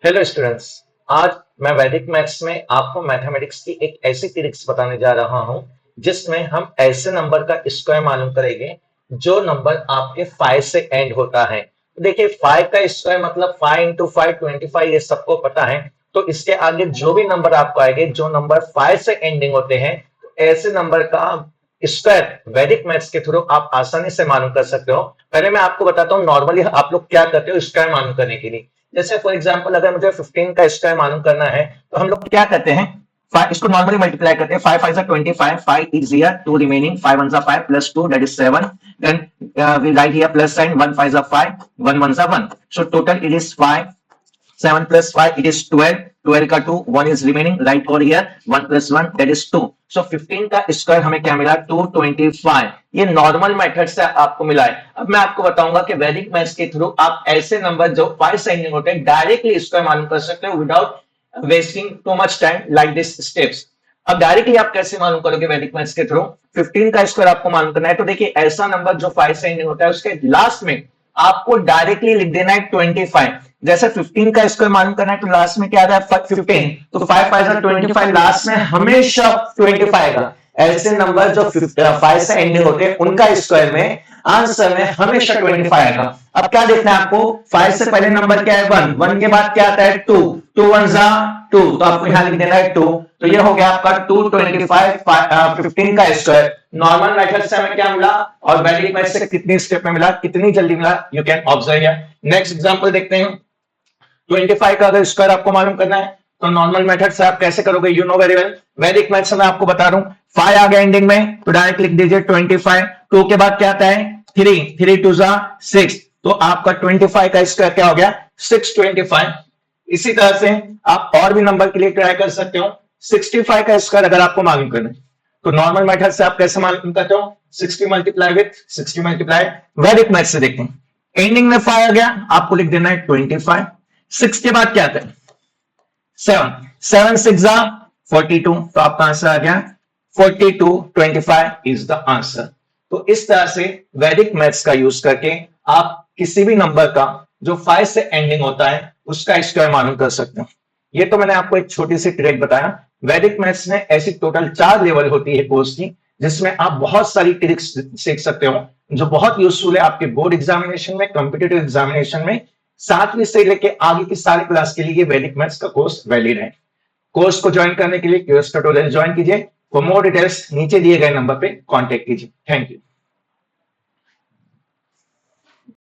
Hello students. आज मैं वैदिक मैथ्स में आपको मैथमेटिक्स की एक ऐसी ट्रिक्स बताने जा रहा हूं जिसमें हम ऐसे नंबर का स्क्वायर मालूम करेंगे जो नंबर आपके 5 से एंड होता है। तो देखिए 5 का स्क्वायर मतलब 5 इंटू 5 25, ये सबको पता है। तो इसके आगे जो भी नंबर आपको आएंगे जो नंबर 5 से एंडिंग होते हैं, तो ऐसे नंबर का स्क्वायर वैदिक मैथ्स के थ्रू आप आसानी से मालूम कर सकते हो। पहले मैं आपको बताता हूँ नॉर्मली आप लोग क्या करते हो स्क्वायर मालूम करने के लिए। जैसे फॉर एग्जांपल अगर मुझे 15 का स्क्वायर मालूम करना है तो हम लोग क्या करते हैं, इसको नॉर्मली मल्टीप्लाई करते हैं। 5 5 25, 5 is here, 2 remaining, 5 1 5 plus 2 that is 7, then we write here plus sign, 1 5 5, 1 1 1, so total it is 5, 7 plus 5 it is 12, 12 का 2, 1 is remaining, right over here 1 plus 1 that is 2, so 15 का स्क्वायर हमें क्या मिला 225। ये normal method से आपको मिला है। अब मैं आपको बताऊंगा कि वैदिक मैथ्स के थ्रू आप ऐसे नंबर जो 5 से एंडिंग होते हैं डायरेक्टली स्क्वायर मालूम कर सकते हो without wasting too much time like this steps. अब डायरेक्टली आप कैसे मालूम करोगे वैदिक मैथ्स के थ्रू? 15 का स्क्वायर आपको मालूम करना है तो देखिए ऐसा नंबर जो 5 से एंडिंग होता है उसके लास्ट में आपको डायरेक्टली लिख देना है 25। जैसे 15 का स्क्वायर मालूम करना है तो लास्ट में क्या आ रहा है 15, तो 5 5 25, लास्ट में हमेशा 25 आएगा। ऐसे नंबर जो 5 से एंडिंग होते हैं उनका स्क्वायर में आंसर में हमेशा 25 आएगा। अब क्या देखना है आपको, 5 से पहले नंबर क्या है 1, 1 के बाद क्या आता है 2, 2 1 जा 2, तो आपको यहां लिख देना है 2, तो ये हो गया आपका 225 15 का स्क्वायर। नॉर्मल मेथड से हमें क्या मिला और वैदिक मेथड से कितनी स्टेप में मिला, कितनी जल्दी मिला, you can observe. Next example देखते हैं। 25 का अगर स्क्वायर आपको मालूम करना है तो नॉर्मल मेथड से आप कैसे करोगे, यू नो वेरी वेल। वैदिक मैथ्स से मैं आपको बता दूं 5 आ गया एंडिंग में तो डायरेक्ट लिख दीजिए 25, 2 के बाद क्या आता है 3, 3 2 जा 6, तो आपका 25 का स्क्वायर क्या हो गया 625। इसी तरह से आप और भी नंबर के लिए ट्राई कर सकते हो। 65 का स्क्वायर अगर आपको मालूम करना है तो नॉर्मल मेथड से आप कैसे मालूम करते हो, 60 मल्टीप्लाई विथ 60 मल्टीप्लाई। वैदिक मैथ्स से देखते हैं एंडिंग में 5 आ गया आपको लिख देना है 25, 6 के बाद क्या आता है 7, 7 6 जा 42, तो आपका आंसर आ गया 42, 25 इज द आंसर। तो इस तरह से वैदिक मैथ्स का यूज करके आप किसी भी नंबर का जो 5 से एंडिंग होता है उसका स्क्वायर मालूम कर सकते हो। ये तो मैंने आपको एक छोटी सी ट्रिक बताया। वैदिक मैथ्स में ऐसी टोटल 4 लेवल होती है कोर्स की जिसमें आप बहुत सारी ट्रिक्स सीख सकते हो जो बहुत यूजफुल है आपके बोर्ड एग्जामिनेशन में, कॉम्पिटिटिव एग्जामिनेशन में। 7वीं से लेके आगे की सारी क्लास के लिए वैदिक मैथ्स का कोर्स वैलिड है। कोर्स को ज्वाइन करने के लिए क्यूएस ट्यूटोरियल ज्वाइन कीजिए। फॉर मोर डिटेल्स नीचे दिए गए नंबर पे कांटेक्ट कीजिए। Thank you.